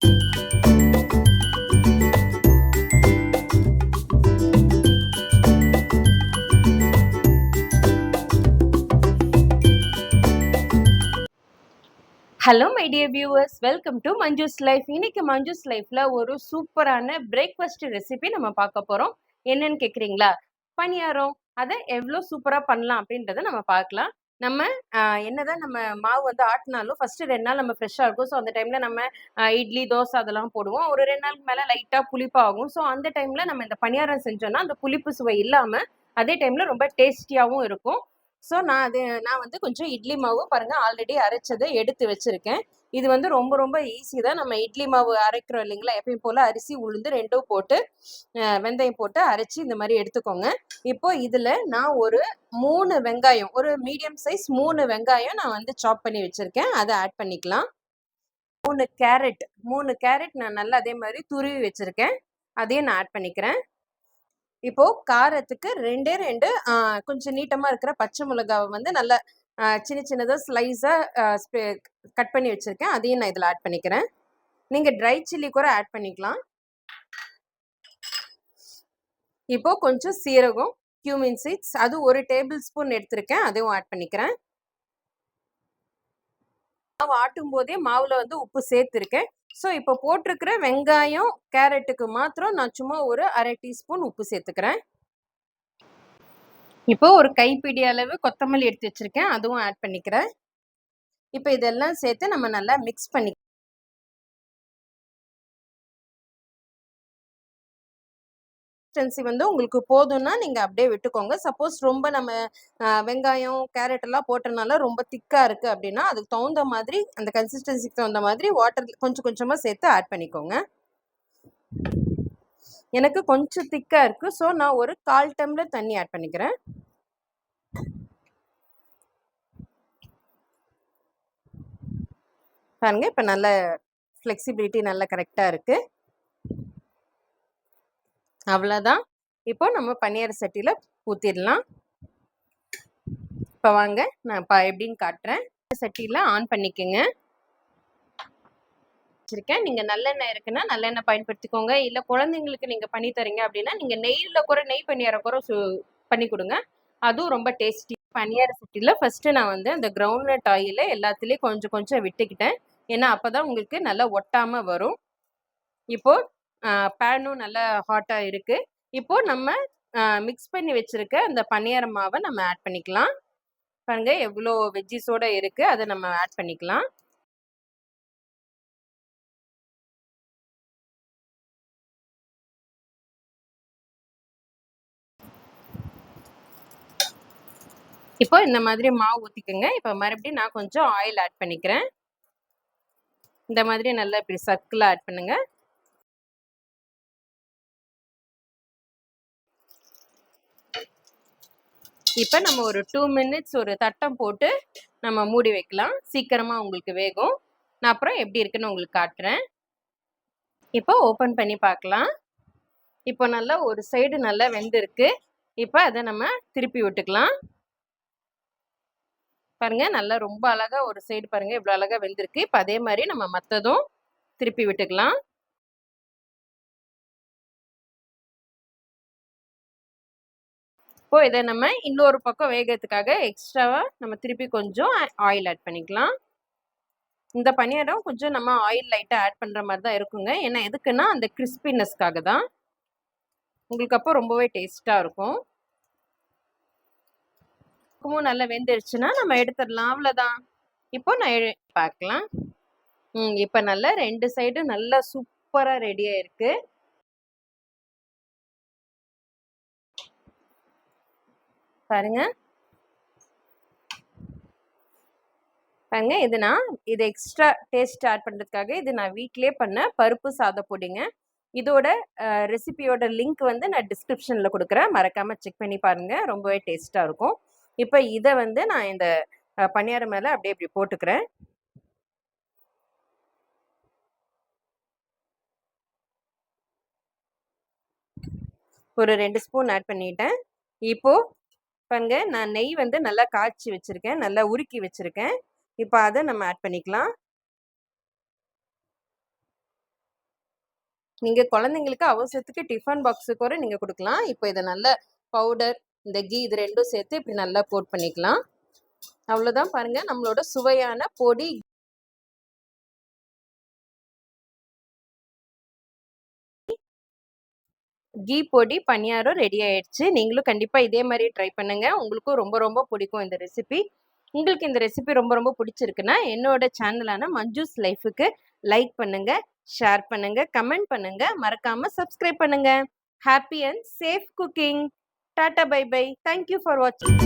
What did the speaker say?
Hello my dear viewers, welcome to Manju's life. இன்னைக்கு மஞ்சுஸ் லைஃப்ல ஒரு சூப்பரான பிரேக்ஃபாஸ்ட் ரெசிபி நம்ம பார்க்க போறோம். என்னன்னு கேக்குறீங்களா? பணியாரம். அதை எவ்வளோ சூப்பரா பண்ணலாம் அப்படின்றத நம்ம பார்க்கலாம். நம்ம என்னதான் நம்ம மாவு வந்து ஆட்டினாலும் ஃபர்ஸ்ட் 2 நாள் நம்ம ஃப்ரெஷ்ஷா இருக்கும். ஸோ அந்த டைம்ல நம்ம இட்லி, தோசை அதெல்லாம் போடுவோம். ஒரு 2 நாளுக்கு மேல லைட்டா புளிப்பாகும். ஸோ அந்த டைம்ல நம்ம இந்த பணியாரம் செஞ்சோம்னா அந்த புளிப்பு சுவை இல்லாம அதே டைம்ல ரொம்ப டேஸ்டியாவும் இருக்கும். ஸோ நான் வந்து கொஞ்சம் இட்லி மாவு பாருங்க ஆல்ரெடி அரைச்சதை எடுத்து வச்சிருக்கேன். இது வந்து ரொம்ப ரொம்ப ஈஸி தான். நம்ம இட்லி மாவு அரைக்கிறோம் இல்லைங்களா? எப்பயும் போல அரிசி, உளுந்து 2ம் போட்டு வெந்தயம் போட்டு அரைச்சு இந்த மாதிரி எடுத்துக்கோங்க. இப்போ இதுல நான் ஒரு 3 வெங்காயம், ஒரு மீடியம் சைஸ் 3 வெங்காயம் நான் வந்து சாப் பண்ணி வச்சிருக்கேன். அதை ஆட் பண்ணிக்கலாம். 3 கேரட் நான் நல்லா அதே மாதிரி துருவி வச்சிருக்கேன். அதையும் நான் ஆட் பண்ணிக்கிறேன். இப்போ காரத்துக்கு 2 கொஞ்சம் நீட்டமா இருக்கிற பச்சை மிளகாவை வந்து நல்லா சின்ன சின்னதா ஸ்லைஸா கட் பண்ணி வச்சிருக்கேன். அதையும் நான் இதுல ஆட் பண்ணிக்கிறேன். நீங்க ட்ரை சில்லி கூட ஆட் பண்ணிக்கலாம். இப்போ கொஞ்சம் சீரகம், கியூமின் சீட்ஸ், அது 1 டேபிள் ஸ்பூன் எடுத்திருக்கேன். அதையும் ஆட் பண்ணிக்கிறேன். மாவு ஆட்டும் போதே மாவுல வந்து உப்பு சேர்த்திருக்கேன். ஸோ இப்போ போட்டிருக்கிற வெங்காயம், கேரட்டுக்கு மாத்திரம் நான் சும்மா ஒரு 1/2 டீஸ்பூன் உப்பு சேர்த்துக்கிறேன். இப்போ ஒரு கைப்பிடி அளவு கொத்தமல்லி எடுத்து வச்சிருக்கேன். அதுவும் ஆட் பண்ணிக்கிறேன். இப்போ இதெல்லாம் சேர்த்து நம்ம நல்லா மிக்ஸ் பண்ணி கன்சிஸ்டன்சி வந்து உங்களுக்கு போதும்னா நீங்க அப்படியே விட்டுக்கோங்க. சப்போஸ் ரொம்ப நம்ம வெங்காயம், கேரட் எல்லாம் போட்டனால ரொம்ப திக்கா இருக்கு அப்படின்னா அதுக்கு தகுந்த மாதிரி அந்த கன்சிஸ்டன்சிக்கு தகுந்த மாதிரி வாட்டர் கொஞ்சம் கொஞ்சமா சேர்த்து ஆட் பண்ணிக்கோங்க. எனக்கு கொஞ்சம் திக்கா இருக்கு. ஸோ நான் ஒரு 1/4 டம்ளர் தண்ணி ஆட் பண்ணிக்கிறேன். பாருங்க இப்ப நல்ல ஃப்ளெக்சிபிலிட்டி நல்லா கரெக்டா இருக்கு. அவ்வளோதான். இப்போ நம்ம பனியார சட்டியில ஊத்திடலாம். இப்போ வாங்க நான் எப்படின்னு காட்டுறேன். சட்டியில ஆன் பண்ணிக்கோங்க. வச்சிருக்கேன். நீங்க நல்லெண்ணெய் இருக்குன்னா நல்லெண்ணெய் பயன்படுத்திக்கோங்க. இல்ல குழந்தைங்களுக்கு நீங்க பண்ணி தரீங்க அப்படின்னா நீங்க நெய் பணியாரம் கூட பண்ணி கொடுங்க. அதுவும் ரொம்ப டேஸ்டி. பனியார சட்டியில ஃபர்ஸ்ட் நான் வந்து அந்த கிரவுண்ட்நட் ஆயில எல்லாத்துலயும் கொஞ்சம் கொஞ்சம் விட்டுக்கிட்டேன். ஏன்னா அப்பதான் உங்களுக்கு நல்லா ஒட்டாம வரும். இப்போ பேனும் நல்லா ஹாட்டா இருக்கு. இப்போ நம்ம மிக்ஸ் பண்ணி வச்சிருக்க அந்த பனியார மாவை நம்ம ஆட் பண்ணிக்கலாம். பாருங்க எவ்வளோ வெஜ்ஜிஸோட இருக்கு. அதை நம்ம ஆட் பண்ணிக்கலாம். இப்போ இந்த மாதிரி மாவு ஊற்றிக்கோங்க. இப்போ மறுபடியும் நான் கொஞ்சம் ஆயில் ஆட் பண்ணிக்கிறேன். இந்த மாதிரி நல்லா இப்படி சர்க்கிளாக ஆட் பண்ணுங்க. இப்போ நம்ம ஒரு 2 மினிட்ஸ் ஒரு தட்டம் போட்டு நம்ம மூடி வைக்கலாம். சீக்கிரமாக உங்களுக்கு வேகும். நான் அப்புறம் எப்படி இருக்குன்னு உங்களுக்கு காட்டுறேன். இப்போ ஓப்பன் பண்ணி பார்க்கலாம். இப்போ நல்லா ஒரு சைடு நல்லா வெந்திருக்கு. இப்போ அதை நம்ம திருப்பி விட்டுக்கலாம். பாருங்க நல்லா ரொம்ப அழகா ஒரு சைடு பாருங்க இவ்வளோ அழகா வெந்திருக்கு. இப்போ அதே மாதிரி நம்ம மற்றதும் திருப்பி விட்டுக்கலாம். இப்போ இதை நம்ம இன்னொரு பக்கம் வேகிறதுக்காக எக்ஸ்ட்ராவா நம்ம திருப்பி கொஞ்சம் ஆயில் ஆட் பண்ணிக்கலாம். இந்த பணியாரம் கொஞ்சம் நம்ம ஆயில் லைட்டாக ஆட் பண்ணுற மாதிரி தான் இருக்குங்க. ஏன்னா எதுக்குன்னா அந்த கிறிஸ்பினஸ்க்காக தான். உங்களுக்கு அப்போ ரொம்பவே டேஸ்ட்டாக இருக்கும். நல்லா வெந்துருச்சுன்னா நம்ம எடுத்துடலாம். அவ்வளோதான். இப்போ நான் பார்க்கலாம். இப்போ நல்லா 2 சைடும் நல்லா சூப்பராக ரெடியாக இருக்கு. பாருங்க பாருங்க இது எக்ஸ்ட்ரா டேஸ்ட் ஆட் பண்ணுறதுக்காக இது நான் வீட்டிலே பண்ண பருப்பு சாத பொடிங்க. இதோட ரெசிபியோட லிங்க் வந்து நான் டிஸ்கிரிப்ஷனில் கொடுக்குறேன். மறக்காமல் செக் பண்ணி பாருங்கள். ரொம்பவே டேஸ்ட்டாக இருக்கும். இப்போ இதை வந்து நான் இந்த பணியாரம் மேலே அப்படியே இப்படி போட்டுக்கிறேன். ஒரு 2 ஸ்பூன் ஆட் பண்ணிட்டேன். இப்போ பாருங்க நான் நெய் வந்து நல்லா காய்ச்சி வச்சிருக்கேன். நல்லா உருக்கி வச்சிருக்கேன். இப்போ அதை நம்ம ஆட் பண்ணிக்கலாம். நீங்க குழந்தைங்களுக்கு அவசரத்துக்கு டிஃபன் பாக்ஸுக்கு கூட நீங்க குடுக்கலாம். இப்போ இத நல்லா பவுடர், இந்த கீ இது 2ம் சேர்த்து இப்படி நல்லா கோட் பண்ணிக்கலாம். அவ்வளோதான் பாருங்க நம்மளோட சுவையான பொடி கீ பொடி பணியாரம் ரெடி ஆயிடுச்சு. நீங்களும் கண்டிப்பா இதே மாரி ட்ரை பண்ணுங்க. உங்களுக்கும் ரொம்ப ரொம்ப பிடிக்கும் இந்த ரெசிபி. உங்களுக்கு இந்த ரெசிபி ரொம்ப ரொம்ப பிடிச்சிருக்குன்னா, என்னோட சேனலான மஞ்சூஸ் லைஃப்க்கு லைக் பண்ணுங்க, ஷேர் பண்ணுங்க, கமெண்ட் பண்ணுங்க. மறக்காம சப்ஸ்கிரைப் பண்ணுங்க. Happy and safe cooking. Tata bye bye. Thank you for வாட்சிங்.